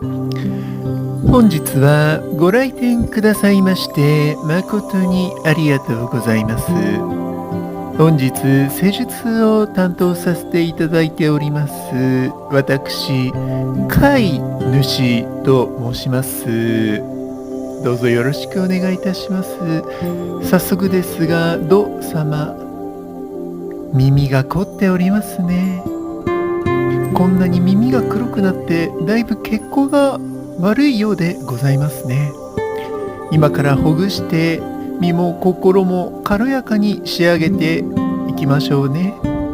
本日はご来店くださいまして誠にありがとうございます。本日施術を担当させていただいております私、飼い主と申します。どうぞよろしくお願いいたします。早速ですが、ド様、耳が凝っておりますね。こんなに耳が黒くなってだいぶ血行が悪いようでございますね。今からほぐして身も心も軽やかに仕上げていきましょうね。